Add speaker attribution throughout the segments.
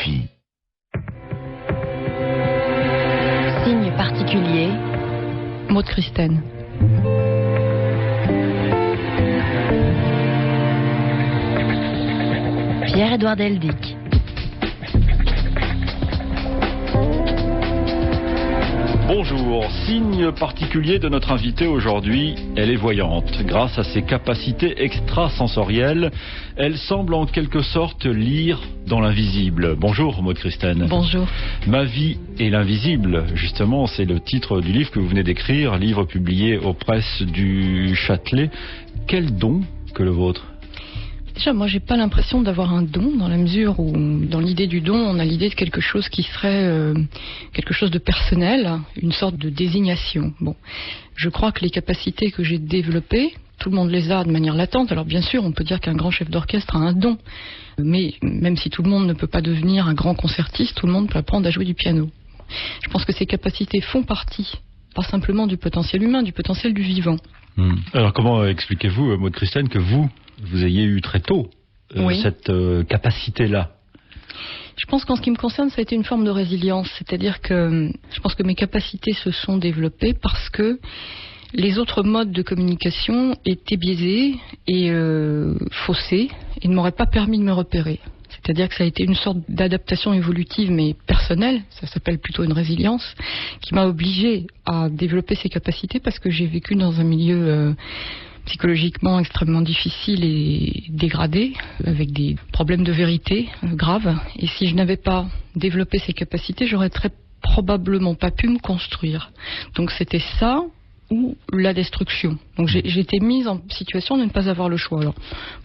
Speaker 1: RFI.
Speaker 2: Signe particulier.
Speaker 3: Maud Christen.
Speaker 2: Pierre-Édouard Deldic.
Speaker 4: Bonjour, signe particulier de notre invitée aujourd'hui, elle est voyante. Grâce à ses capacités extrasensorielles, elle semble en quelque sorte lire dans l'invisible. Bonjour Maud Christen.
Speaker 3: Bonjour.
Speaker 4: Ma vie et l'invisible, justement, c'est le titre du livre que vous venez d'écrire, livre publié aux presses du Châtelet. Quel don que le vôtre ?
Speaker 3: Déjà, moi, j'ai pas l'impression d'avoir un don, dans la mesure où, dans l'idée du don, on a l'idée de quelque chose qui serait quelque chose de personnel, une sorte de désignation. Bon, je crois que les capacités que j'ai développées, tout le monde les a de manière latente. Alors bien sûr, on peut dire qu'un grand chef d'orchestre a un don, mais même si tout le monde ne peut pas devenir un grand concertiste, tout le monde peut apprendre à jouer du piano. Je pense que ces capacités font partie, pas simplement du potentiel humain, du potentiel du vivant.
Speaker 4: Alors comment expliquez-vous, Maud Christen, que vous ayez eu très tôt cette capacité-là?
Speaker 3: Je pense qu'en ce qui me concerne, ça a été une forme de résilience. C'est-à-dire que je pense que mes capacités se sont développées parce que les autres modes de communication étaient biaisés et faussés et ne m'auraient pas permis de me repérer. C'est-à-dire que ça a été une sorte d'adaptation évolutive mais personnelle, ça s'appelle plutôt une résilience, qui m'a obligée à développer ces capacités parce que j'ai vécu dans un milieu psychologiquement extrêmement difficile et dégradé, avec des problèmes de vérité graves. Et si je n'avais pas développé ces capacités, j'aurais très probablement pas pu me construire. Donc c'était ça ou la destruction. Donc j'ai été mise en situation de ne pas avoir le choix. Alors,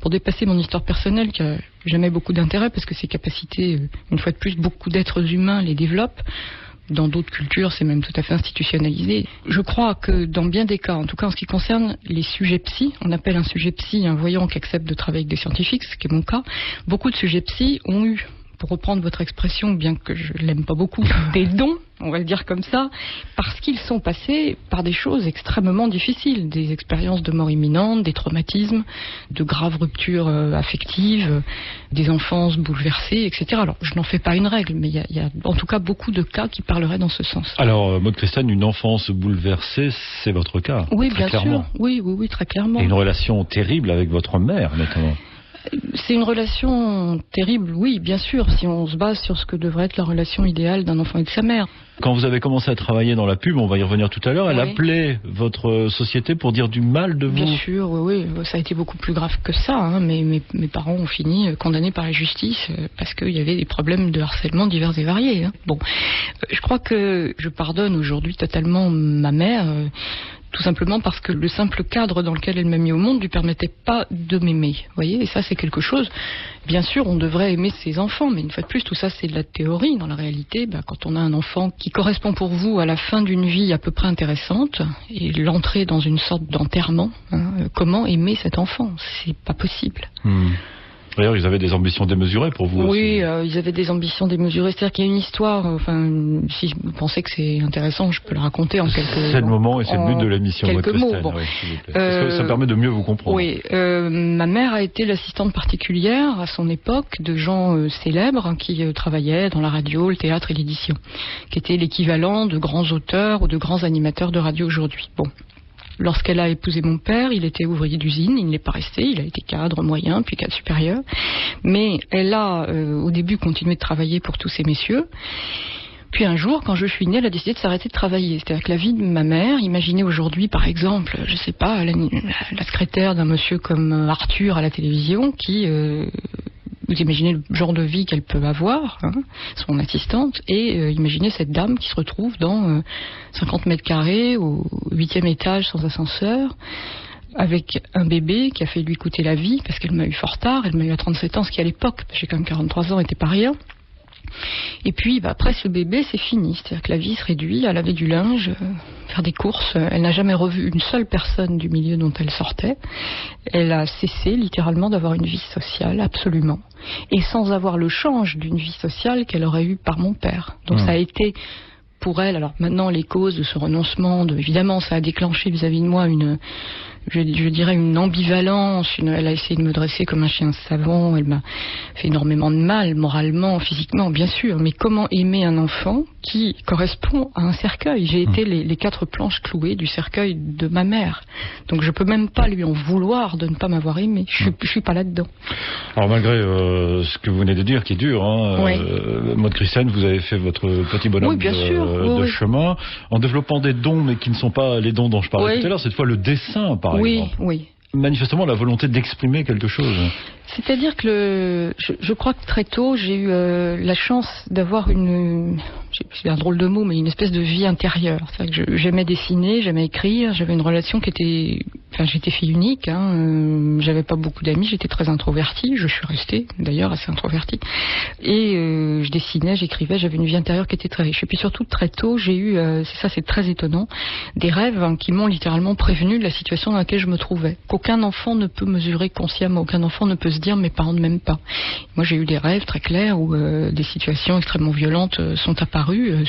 Speaker 3: pour dépasser mon histoire personnelle, qui a jamais beaucoup d'intérêt, parce que ces capacités, une fois de plus, beaucoup d'êtres humains les développent. Dans d'autres cultures, c'est même tout à fait institutionnalisé. Je crois que dans bien des cas, en tout cas en ce qui concerne les sujets psy, on appelle un sujet psy un voyant qui accepte de travailler avec des scientifiques, ce qui est mon cas, beaucoup de sujets psy ont eu, pour reprendre votre expression, bien que je l'aime pas beaucoup, des dons, on va le dire comme ça, parce qu'ils sont passés par des choses extrêmement difficiles, des expériences de mort imminente, des traumatismes, de graves ruptures affectives, des enfances bouleversées, etc. Alors, je n'en fais pas une règle, mais il y a en tout cas beaucoup de cas qui parleraient dans ce sens.
Speaker 4: Alors, Maud Christen, une enfance bouleversée, c'est votre cas?
Speaker 3: Oui, bien
Speaker 4: clairement.
Speaker 3: sûr. Oui, très clairement.
Speaker 4: Et une relation terrible avec votre mère, notamment.
Speaker 3: C'est une relation terrible, oui, bien sûr, si on se base sur ce que devrait être la relation idéale d'un enfant et de sa mère.
Speaker 4: Quand vous avez commencé à travailler dans la pub, on va y revenir tout à l'heure, elle
Speaker 3: Oui.
Speaker 4: appelait votre société pour dire du mal de vous?
Speaker 3: Bien sûr, oui, ça a été beaucoup plus grave que ça. Hein. Mes parents ont fini condamnés par la justice parce qu'il y avait des problèmes de harcèlement divers et variés. Hein. Bon, je crois que je pardonne aujourd'hui totalement ma mère. Tout simplement parce que le simple cadre dans lequel elle m'a mis au monde ne lui permettait pas de m'aimer. Vous voyez, et ça c'est quelque chose, bien sûr on devrait aimer ses enfants, mais une fois de plus tout ça c'est de la théorie. Dans la réalité, quand on a un enfant qui correspond pour vous à la fin d'une vie à peu près intéressante, et l'entrée dans une sorte d'enterrement, comment aimer cet enfant? C'est pas possible.
Speaker 4: D'ailleurs, ils avaient des ambitions démesurées pour vous aussi.
Speaker 3: Oui, ils avaient des ambitions démesurées. C'est-à-dire qu'il y a une histoire, si vous pensez que c'est intéressant, je peux le raconter en quelques mots.
Speaker 4: C'est le moment et c'est le but de l'émission.
Speaker 3: Quelques mots,
Speaker 4: bon. Oui, s'il vous plaît. Parce que ça permet de mieux vous comprendre.
Speaker 3: Oui, ma mère a été l'assistante particulière à son époque de gens célèbres qui travaillaient dans la radio, le théâtre et l'édition, qui étaient l'équivalent de grands auteurs ou de grands animateurs de radio aujourd'hui. Bon. Lorsqu'elle a épousé mon père, il était ouvrier d'usine, il ne l'est pas resté, il a été cadre moyen, puis cadre supérieur. Mais elle a au début continué de travailler pour tous ces messieurs. Puis un jour, quand je suis née, elle a décidé de s'arrêter de travailler. C'est-à-dire que la vie de ma mère, imaginez aujourd'hui par exemple, je sais pas, la secrétaire d'un monsieur comme Arthur à la télévision qui... Vous imaginez le genre de vie qu'elle peut avoir, son assistante, et imaginez cette dame qui se retrouve dans 50 mètres carrés au 8e étage sans ascenseur, avec un bébé qui a fait lui coûter la vie, parce qu'elle m'a eu fort tard, elle m'a eu à 37 ans, ce qui à l'époque, j'ai quand même 43 ans, n'était pas rien. Et puis après ce bébé c'est fini, c'est-à-dire que la vie se réduit à laver du linge, faire des courses. Elle n'a jamais revu une seule personne du milieu dont elle sortait. Elle a cessé littéralement d'avoir une vie sociale, absolument, et sans avoir le change d'une vie sociale qu'elle aurait eue par mon père. Donc ça a été pour elle, alors maintenant les causes de ce renoncement, évidemment ça a déclenché vis-à-vis de moi une je dirais une ambivalence. Elle a essayé de me dresser comme un chien savant. Elle m'a fait énormément de mal, moralement, physiquement, bien sûr. Mais comment aimer un enfant qui correspond à un cercueil? J'ai été les 4 planches clouées du cercueil de ma mère. Donc je peux même pas lui en vouloir de ne pas m'avoir aimé. Je suis pas là-dedans.
Speaker 4: Alors malgré ce que vous venez de dire, qui est dur, Maude Christen, vous avez fait votre petit bonhomme de chemin, en développant des dons, mais qui ne sont pas les dons dont je parlais tout à l'heure, cette fois le dessin, par exemple.
Speaker 3: Oui.
Speaker 4: Manifestement, la volonté d'exprimer quelque chose.
Speaker 3: C'est-à-dire que je crois que très tôt, j'ai eu la chance d'avoir c'est un drôle de mot, mais une espèce de vie intérieure. C'est-à-dire que j'aimais dessiner, j'aimais écrire, j'avais une relation qui était... Enfin, j'étais fille unique, j'avais pas beaucoup d'amis, j'étais très introvertie, je suis restée d'ailleurs assez introvertie. Et je dessinais, j'écrivais, j'avais une vie intérieure qui était très riche. Et puis surtout, très tôt, j'ai eu, c'est très étonnant, des rêves qui m'ont littéralement prévenu de la situation dans laquelle je me trouvais. Qu'aucun enfant ne peut mesurer consciemment, aucun enfant ne peut se dire mes parents ne m'aiment pas. Moi j'ai eu des rêves très clairs où des situations extrêmement violentes sont apparues,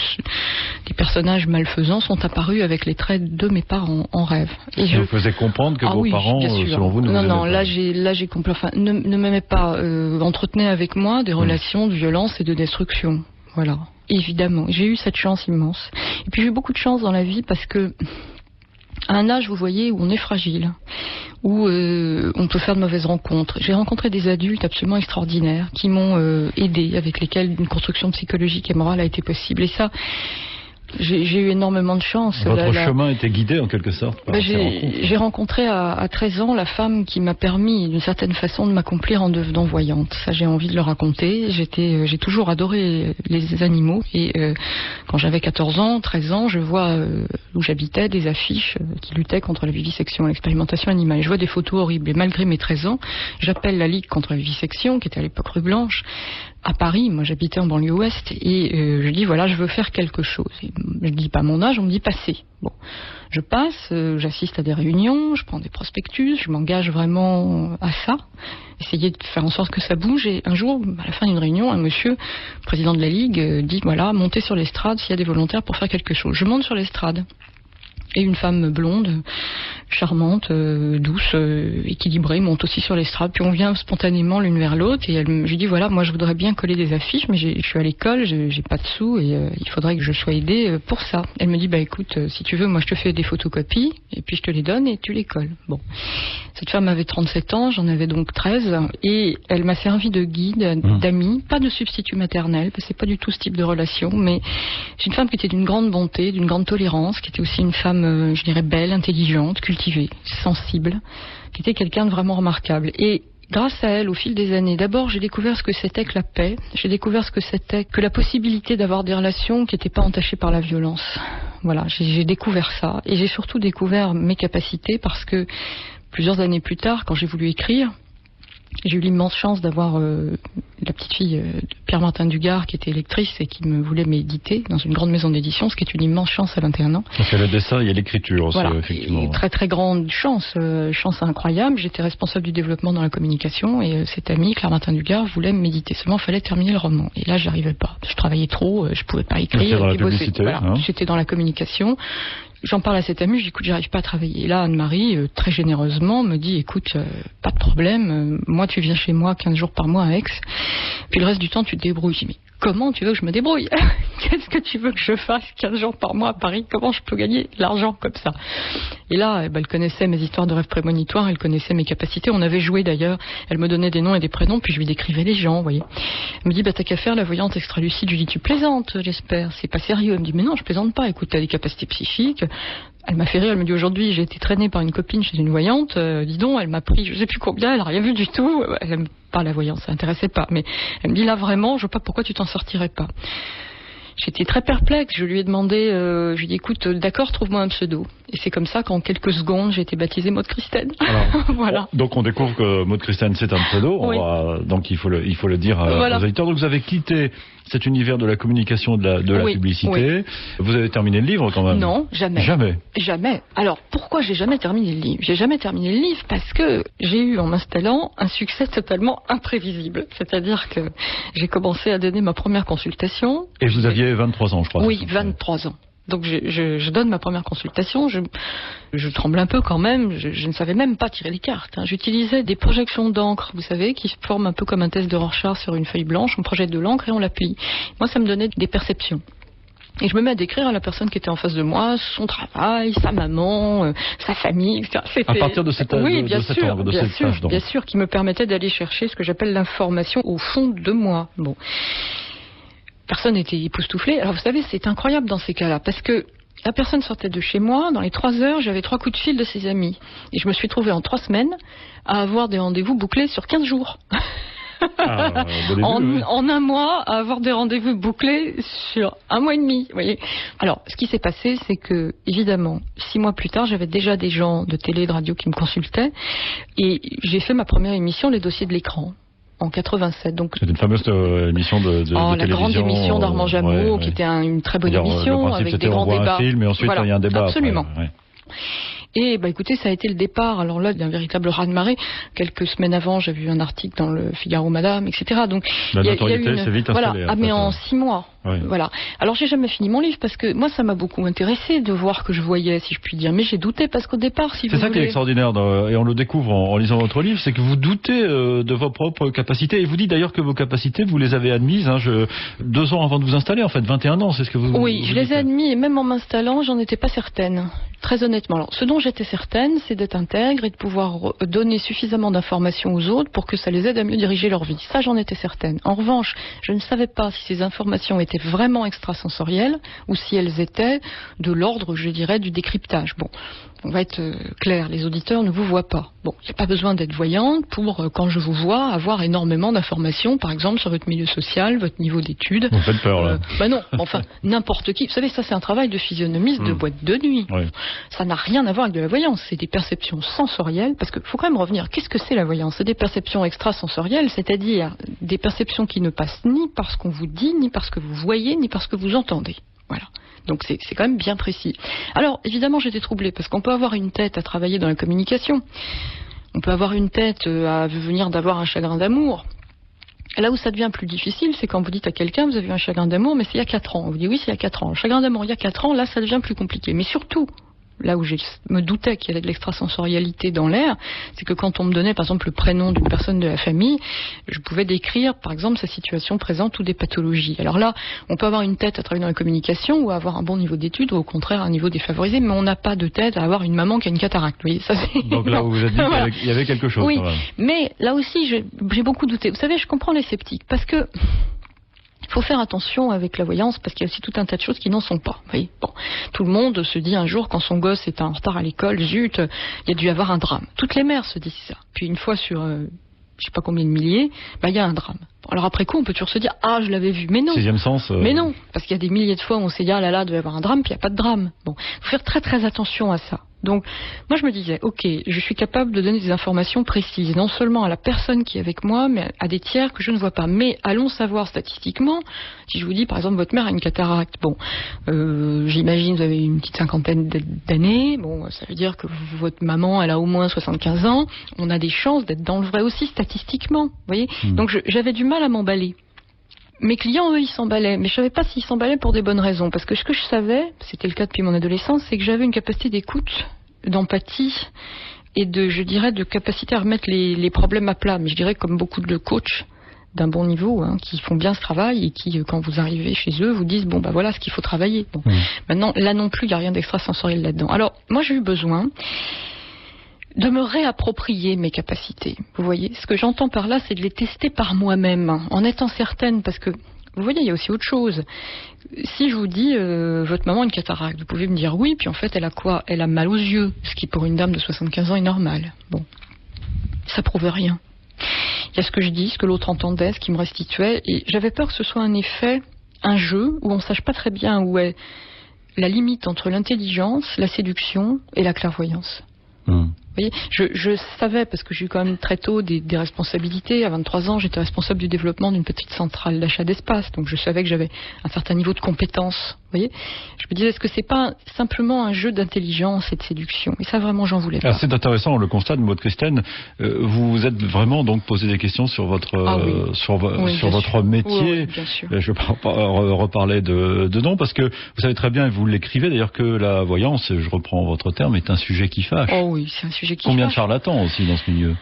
Speaker 3: des personnages malfaisants sont apparus avec les traits de mes parents en rêve. Et
Speaker 4: je vous faisais comprendre que vos parents, selon vous, ne vous aimaient pas. Non, là j'ai compris, ne m'aimaient pas, entretenaient avec moi des relations de violence et de destruction. Voilà. Évidemment, j'ai eu cette chance immense. Et puis j'ai eu beaucoup de chance dans la vie parce que à un âge, vous voyez, où on est fragile, où on peut faire de mauvaises rencontres. J'ai rencontré des adultes absolument extraordinaires qui m'ont aidé, avec lesquels une construction psychologique et morale a été possible. Et ça, j'ai eu énormément de chance. Votre chemin était guidé en quelque sorte par ces rencontres.
Speaker 3: J'ai rencontré à 13 ans la femme qui m'a permis d'une certaine façon de m'accomplir en devenant voyante. Ça, j'ai envie de le raconter. J'ai toujours adoré les animaux et quand j'avais 14 ans, 13 ans, je vois où j'habitais des affiches qui luttaient contre la vivisection et l'expérimentation animale. Je vois des photos horribles et malgré mes 13 ans, j'appelle la Ligue contre la vivisection qui était à l'époque rue Blanche à Paris. Moi j'habitais en banlieue ouest et je dis voilà, je veux faire quelque chose. Et je dis pas mon âge, on me dit passez. Bon, je passe, j'assiste à des réunions, je prends des prospectus, je m'engage vraiment à ça, essayer de faire en sorte que ça bouge. Et un jour, à la fin d'une réunion, un monsieur, président de la Ligue, dit voilà, montez sur l'estrade s'il y a des volontaires pour faire quelque chose. Je monte sur l'estrade. Et une femme blonde, charmante, douce, équilibrée, monte aussi sur l'estrade. Puis on vient spontanément l'une vers l'autre. Et je lui dis voilà, moi je voudrais bien coller des affiches, mais je suis à l'école, j'ai pas de sous et il faudrait que je sois aidée pour ça. Elle me dit bah écoute, si tu veux, moi je te fais des photocopies et puis je te les donne et tu les colles. Bon, cette femme avait 37 ans, j'en avais donc 13 et elle m'a servi de guide, d'amie, pas de substitut maternel, parce que c'est pas du tout ce type de relation, mais c'est une femme qui était d'une grande bonté, d'une grande tolérance, qui était aussi une femme je dirais belle, intelligente, cultivée, sensible, qui était quelqu'un de vraiment remarquable. Et grâce à elle, au fil des années, d'abord j'ai découvert ce que c'était que la paix, j'ai découvert ce que c'était que la possibilité d'avoir des relations qui n'étaient pas entachées par la violence. Voilà, j'ai découvert ça. Et j'ai surtout découvert mes capacités parce que plusieurs années plus tard, quand j'ai voulu écrire, j'ai eu l'immense chance d'avoir la petite fille de Pierre-Martin Dugard qui était lectrice et qui me voulait m'éditer dans une grande maison d'édition, ce qui est une immense chance à 21 ans.
Speaker 4: Donc il y a le dessin, il y a l'écriture aussi,
Speaker 3: voilà.
Speaker 4: Effectivement.
Speaker 3: Et très très grande chance, chance incroyable. J'étais responsable du développement dans la communication et cet ami, Pierre-Martin Dugard, voulait m'éditer. Seulement, il fallait terminer le roman. Et là, j'arrivais pas. Je travaillais trop, je pouvais pas écrire.
Speaker 4: J'étais dans la publicité.
Speaker 3: Voilà. J'étais dans la communication. J'en parle à cet ami, je dis écoute, j'arrive pas à travailler. Et là, Anne-Marie, très généreusement, me dit écoute, pas de problème, moi tu viens chez moi 15 jours par mois à Aix, puis le reste du temps tu te débrouilles. Je dis mais comment tu veux que je me débrouille? Qu'est-ce que tu veux que je fasse 15 jours par mois à Paris? Comment je peux gagner de l'argent comme ça? Et là, elle connaissait mes histoires de rêves prémonitoires, elle connaissait mes capacités. On avait joué d'ailleurs, elle me donnait des noms et des prénoms, puis je lui décrivais les gens, vous voyez. Elle me dit, bah t'as qu'à faire la voyante extra-lucide. Je lui dis, tu plaisantes, j'espère, c'est pas sérieux. Elle me dit, mais non, je plaisante pas, écoute, t'as des capacités psychiques. Elle m'a fait rire, elle me dit, aujourd'hui j'ai été traînée par une copine chez une voyante, dis donc, elle m'a pris, je sais plus combien, elle a rien vu du tout. Elle aime pas la voyance, ça l'intéressait pas, mais elle me dit, là vraiment, je vois pas pourquoi tu t'en sortirais pas. J'étais très perplexe, je lui ai demandé, je lui ai dit écoute, d'accord, trouve-moi un pseudo. Et c'est comme ça qu'en quelques secondes, j'ai été baptisée Maude Christen. Voilà.
Speaker 4: Donc on découvre que Maude Christen c'est un pseudo,
Speaker 3: oui.
Speaker 4: Donc il faut le dire aux auditeurs. Donc vous avez quitté cet univers de la communication, de la publicité. Oui. Vous avez terminé le livre quand même?
Speaker 3: Non, jamais. Jamais. Alors pourquoi j'ai jamais terminé le livre? J'ai jamais terminé le livre parce que j'ai eu en m'installant un succès totalement imprévisible. C'est-à-dire que j'ai commencé à donner ma première consultation.
Speaker 4: Et vous aviez 23 ans, je crois.
Speaker 3: Oui, 23 ans. Donc je donne ma première consultation, je tremble un peu quand même, je ne savais même pas tirer les cartes. J'utilisais des projections d'encre, vous savez, qui forment un peu comme un test de Rorschach sur une feuille blanche, on projette de l'encre et on l'applique. Moi, ça me donnait des perceptions. Et je me mets à décrire à la personne qui était en face de moi son travail, sa maman, sa famille, etc.
Speaker 4: À partir de cette
Speaker 3: oui, bien sûr, qui me permettait d'aller chercher ce que j'appelle l'information au fond de moi. Bon. Personne n'était époustouflée. Alors vous savez, c'est incroyable dans ces cas-là, parce que la personne sortait de chez moi, dans les 3 heures, j'avais 3 coups de fil de ses amis. Et je me suis trouvée en 3 semaines à avoir des rendez-vous bouclés sur 15 jours. En un mois, à avoir des rendez-vous bouclés sur 1 mois et demi. Vous voyez. Alors, ce qui s'est passé, c'est que, évidemment, 6 mois plus tard, j'avais déjà des gens de télé et de radio qui me consultaient. Et j'ai fait ma première émission, Les Dossiers de l'écran. En 87. Donc,
Speaker 4: c'était une fameuse émission de télévision.
Speaker 3: La grande émission d'Armand Jameau, qui était une très bonne émission, avec des grands débats.
Speaker 4: Un film, et ensuite, il y a un débat.
Speaker 3: Absolument.
Speaker 4: Après, ouais.
Speaker 3: Et écoutez, ça a été le départ. Alors là, d'un véritable raz-de-marée. Quelques semaines avant, j'avais vu un article dans le Figaro Madame, etc. Donc
Speaker 4: la notoriété s'est vite installée.
Speaker 3: Voilà. Mais en 6 mois. Oui. Voilà. Alors j'ai jamais fini mon livre parce que moi, ça m'a beaucoup intéressé de voir que je voyais, si je puis dire. Mais j'ai douté parce qu'au départ, si vous voulez...
Speaker 4: C'est ça qui est extraordinaire, et on le découvre en lisant votre livre, c'est que vous doutez de vos propres capacités. Et vous dites d'ailleurs que vos capacités, vous les avez admises 2 ans avant de vous installer, en fait, 21 ans, c'est ce que vous...
Speaker 3: Oui, je les ai admis, et même en m'installant, j'en étais pas certaine. Très honnêtement. Alors, ce dont j'étais certaine, c'est d'être intègre et de pouvoir donner suffisamment d'informations aux autres pour que ça les aide à mieux diriger leur vie. Ça, j'en étais certaine. En revanche, je ne savais pas si ces informations étaient vraiment extrasensorielles ou si elles étaient de l'ordre, je dirais, du décryptage. Bon, on va être clair, les auditeurs ne vous voient pas. Bon, il n'y a pas besoin d'être voyante pour, quand je vous vois, avoir énormément d'informations, par exemple, sur votre milieu social, votre niveau d'études.
Speaker 4: Vous faites peur, là.
Speaker 3: Non, enfin, n'importe qui. Vous savez, ça, c'est un travail de physionomiste de boîte de nuit. Oui. Ça n'a rien à voir avec de la voyance. C'est des perceptions sensorielles, parce qu'il faut quand même revenir. Qu'est-ce que c'est la voyance? C'est des perceptions extrasensorielles, c'est-à-dire des perceptions qui ne passent ni par ce qu'on vous dit, ni par ce que vous voyez, ni par ce que vous entendez. Voilà. Donc c'est quand même bien précis. Alors, évidemment, j'étais troublée, parce qu'on peut avoir une tête à travailler dans la communication. On peut avoir une tête à venir d'avoir un chagrin d'amour. Là où ça devient plus difficile, c'est quand vous dites à quelqu'un, vous avez eu un chagrin d'amour, mais c'est il y a 4 ans. On vous dit, oui, c'est il y a 4 ans. Le chagrin d'amour, il y a 4 ans, là, ça devient plus compliqué. Mais surtout, là où je me doutais qu'il y avait de l'extrasensorialité dans l'air, c'est que quand on me donnait par exemple le prénom d'une personne de la famille, je pouvais décrire par exemple sa situation présente ou des pathologies. Alors là, on peut avoir une tête à travailler dans la communication ou avoir un bon niveau d'études ou au contraire un niveau défavorisé, mais on n'a pas de tête à avoir une maman qui a une cataracte. Vous voyez, ça,
Speaker 4: donc là, vous vous êtes dit qu'il y avait quelque chose.
Speaker 3: Oui,
Speaker 4: quand même.
Speaker 3: Mais là aussi, j'ai beaucoup douté. Vous savez, je comprends les sceptiques parce que il faut faire attention avec la voyance parce qu'il y a aussi tout un tas de choses qui n'en sont pas. Vous voyez, bon, tout le monde se dit un jour quand son gosse est en retard à l'école, zut, il y a dû y avoir un drame. Toutes les mères se disent ça. Puis une fois sur je sais pas combien de milliers, il y a un drame. Alors après coup, on peut toujours se dire ah je l'avais vu, mais non.
Speaker 4: Sixième sens.
Speaker 3: Mais non, parce qu'il y a des milliers de fois où on s'est dit ah là là, il doit y avoir un drame, puis il n'y a pas de drame. Bon, faut faire très très attention à ça. Donc, moi je me disais, ok, je suis capable de donner des informations précises, non seulement à la personne qui est avec moi, mais à des tiers que je ne vois pas. Mais allons savoir statistiquement, si je vous dis par exemple votre mère a une cataracte, bon, j'imagine vous avez une petite 50aine d'années, bon, ça veut dire que votre maman elle a au moins 75 ans, on a des chances d'être dans le vrai aussi statistiquement, vous voyez. Donc j'avais du mal à m'emballer. Mes clients, eux, ils s'emballaient, mais je savais pas s'ils s'emballaient pour des bonnes raisons, parce que ce que je savais, c'était le cas depuis mon adolescence, c'est que j'avais une capacité d'écoute, d'empathie et de capacité à remettre les problèmes à plat, mais je dirais comme beaucoup de coachs d'un bon niveau, qui font bien ce travail et qui, quand vous arrivez chez eux, vous disent bon voilà ce qu'il faut travailler. Bon. Maintenant, là non plus, il n'y a rien d'extrasensoriel là-dedans. Alors, moi j'ai eu besoin de me réapproprier mes capacités. Vous voyez, ce que j'entends par là, c'est de les tester par moi-même, en étant certaine, parce que, vous voyez, il y a aussi autre chose. Si je vous dis, votre maman a une cataracte, vous pouvez me dire oui, puis en fait, elle a quoi? Elle a mal aux yeux, ce qui pour une dame de 75 ans est normal. Bon, ça prouve rien. Il y a ce que je dis, ce que l'autre entendait, ce qui me restituait, et j'avais peur que ce soit un effet, un jeu, où on ne sache pas très bien où est la limite entre l'intelligence, la séduction et la clairvoyance. Vous voyez, je savais, parce que j'ai eu quand même très tôt des responsabilités. À 23 ans, j'étais responsable du développement d'une petite centrale d'achat d'espace. Donc je savais que j'avais un certain niveau de compétence Vous voyez, je me disais, est-ce que c'est pas simplement un jeu d'intelligence et de séduction? Et ça, vraiment, j'en voulais pas.
Speaker 4: C'est intéressant, on le constate, Maud Christen. Vous vous êtes vraiment donc posé des questions sur votre votre métier.
Speaker 3: Oui, bien sûr.
Speaker 4: Je vais pas reparler de nom parce que vous savez très bien, et vous l'écrivez d'ailleurs, que la voyance, je reprends votre terme, est un sujet qui fâche.
Speaker 3: Oh oui, c'est un sujet qui
Speaker 4: Combien
Speaker 3: fâche.
Speaker 4: de charlatans aussi dans ce milieu?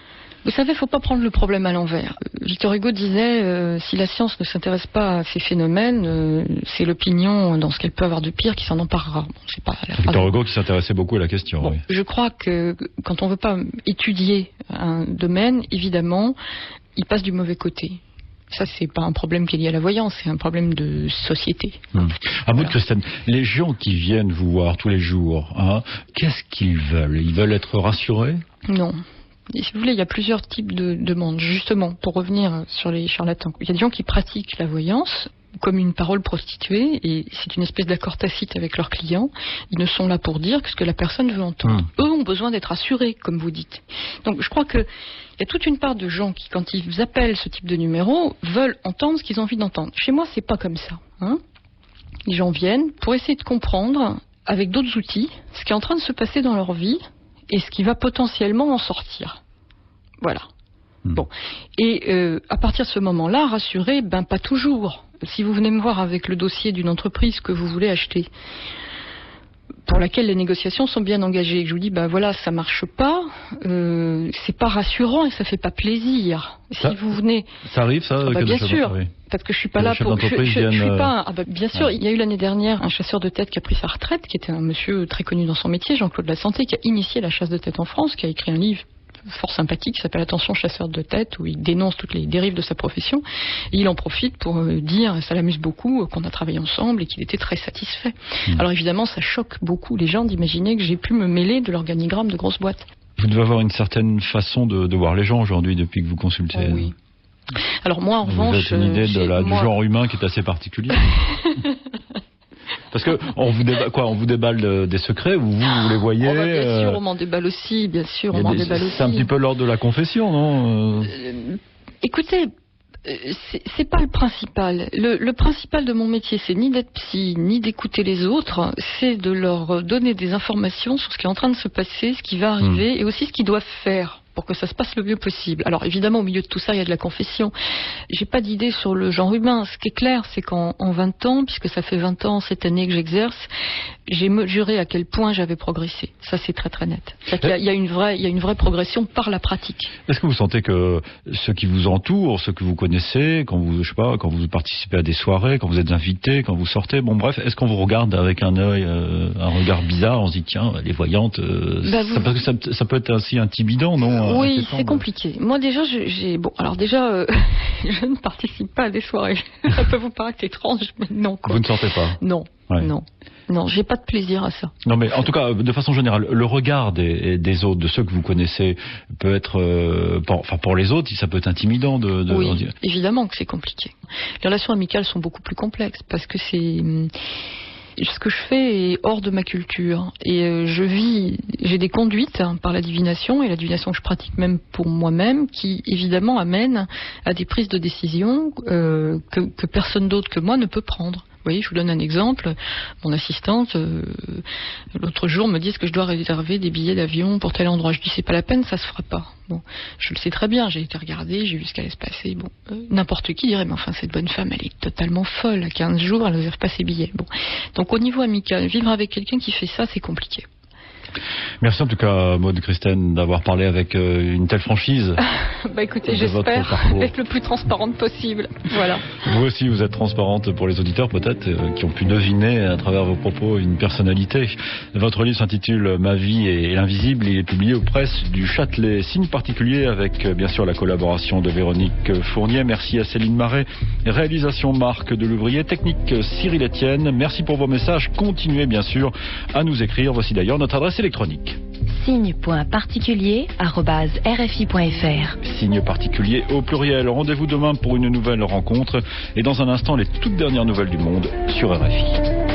Speaker 3: Vous savez, il ne faut pas prendre le problème à l'envers. Victor Hugo disait, si la science ne s'intéresse pas à ces phénomènes, c'est l'opinion, dans ce qu'elle peut avoir de pire, qui s'en emparera. Bon, c'est pas la
Speaker 4: Victor Hugo qui s'intéressait beaucoup à la question.
Speaker 3: Bon,
Speaker 4: oui.
Speaker 3: Je crois que quand on ne veut pas étudier un domaine, évidemment, il passe du mauvais côté. Ça, c'est pas un problème qui est lié à la voyance, c'est un problème de société.
Speaker 4: À Maud Christen, les gens qui viennent vous voir tous les jours, qu'est-ce qu'ils veulent? Ils veulent être rassurés?
Speaker 3: Non. Et si vous voulez, il y a plusieurs types de demandes. Justement, pour revenir sur les charlatans, il y a des gens qui pratiquent la voyance comme une parole prostituée, et c'est une espèce d'accord tacite avec leurs clients. Ils ne sont là pour dire que ce que la personne veut entendre. Eux ont besoin d'être assurés, comme vous dites. Donc je crois qu'il y a toute une part de gens qui, quand ils appellent ce type de numéro, veulent entendre ce qu'ils ont envie d'entendre. Chez moi, c'est pas comme ça. Les gens viennent pour essayer de comprendre, avec d'autres outils, ce qui est en train de se passer dans leur vie, et ce qui va potentiellement en sortir. Voilà. Bon. Et à partir de ce moment-là, rassurez, pas toujours. Si vous venez me voir avec le dossier d'une entreprise que vous voulez acheter, pour laquelle les négociations sont bien engagées, je vous dis, voilà, ça marche pas, c'est pas rassurant et ça fait pas plaisir. Si vous venez...
Speaker 4: Ça arrive, ça?
Speaker 3: Bien sûr. Parce que je suis pas là pour... Je suis pas... bien sûr, il y a eu l'année dernière un chasseur de tête qui a pris sa retraite, qui était un monsieur très connu dans son métier, Jean-Claude Lasanté, qui a initié la chasse de tête en France, qui a écrit un livre fort sympathique qui s'appelle Attention chasseur de tête, où il dénonce toutes les dérives de sa profession, et il en profite pour dire, ça l'amuse beaucoup, qu'on a travaillé ensemble et qu'il était très satisfait. Alors évidemment, ça choque beaucoup les gens d'imaginer que j'ai pu me mêler de l'organigramme de grosses boîtes.
Speaker 4: Vous devez avoir une certaine façon de voir les gens aujourd'hui depuis que vous consultez.
Speaker 3: Oh, oui. Alors moi, en revanche...
Speaker 4: Vous avez une idée du genre humain qui est assez particulière. Parce que on vous déballe des secrets, vous les voyez.
Speaker 3: Bien sûr, on m'en déballe aussi, bien sûr, on m'en déballe aussi.
Speaker 4: C'est un petit peu l'ordre de la confession, non?
Speaker 3: Écoutez, c'est pas le principal. Le principal de mon métier, c'est ni d'être psy, ni d'écouter les autres, c'est de leur donner des informations sur ce qui est en train de se passer, ce qui va arriver, et aussi ce qu'ils doivent faire pour que ça se passe le mieux possible. Alors évidemment, au milieu de tout ça, il y a de la confession. J'ai pas d'idée sur le genre humain. Ce qui est clair, c'est qu'en 20 ans, puisque ça fait 20 ans cette année que j'exerce, j'ai mesuré à quel point j'avais progressé. Ça, c'est très très net. Il y a une vraie progression par la pratique.
Speaker 4: Est-ce que vous sentez que ceux qui vous entourent, ceux que vous connaissez, quand vous participez à des soirées, quand vous êtes invité, quand vous sortez, est-ce qu'on vous regarde avec un regard bizarre, on se dit tiens, les voyantes, parce que ça peut être aussi intimidant, non?
Speaker 3: Oui, c'est compliqué. Moi déjà, je ne participe pas à des soirées. Ça peut vous paraître étrange, mais non.
Speaker 4: Vous ne sentez pas?
Speaker 3: Non, non, j'ai pas de plaisir à ça.
Speaker 4: Non, mais en tout cas, de façon générale, le regard des autres, de ceux que vous connaissez, peut être, pour les autres, ça peut être intimidant
Speaker 3: Oui, évidemment que c'est compliqué. Les relations amicales sont beaucoup plus complexes parce que ce que je fais est hors de ma culture et j'ai des conduites par la divination et la divination que je pratique même pour moi-même qui évidemment amènent à des prises de décision que personne d'autre que moi ne peut prendre. Vous voyez, je vous donne un exemple. Mon assistante, l'autre jour, me dit que je dois réserver des billets d'avion pour tel endroit. Je dis, c'est pas la peine, ça se fera pas. Bon, je le sais très bien, j'ai été regarder, j'ai vu ce qu'elle allait se passer. Bon, n'importe qui dirait, mais enfin, cette bonne femme, elle est totalement folle. À 15 jours, elle ne réserve pas ses billets. Bon. Donc, au niveau amical, vivre avec quelqu'un qui fait ça, c'est compliqué.
Speaker 4: Merci en tout cas, Maud Christen, d'avoir parlé avec une telle franchise.
Speaker 3: Écoutez, j'espère être le plus transparente possible. Voilà.
Speaker 4: Vous aussi, vous êtes transparente pour les auditeurs peut-être, qui ont pu deviner à travers vos propos une personnalité. Votre livre s'intitule Ma vie et l'invisible. Il est publié aux presses du Châtelet. Signe particulier avec bien sûr la collaboration de Véronique Fournier. Merci à Céline Marais. Réalisation Marc Delouvrier. Technique Cyril Etienne. Merci pour vos messages. Continuez bien sûr à nous écrire. Voici d'ailleurs notre adresse électronique.
Speaker 2: signe.particulier@rfi.fr.
Speaker 4: Signe particulier au pluriel. Rendez-vous demain pour une nouvelle rencontre et dans un instant les toutes dernières nouvelles du monde sur RFI.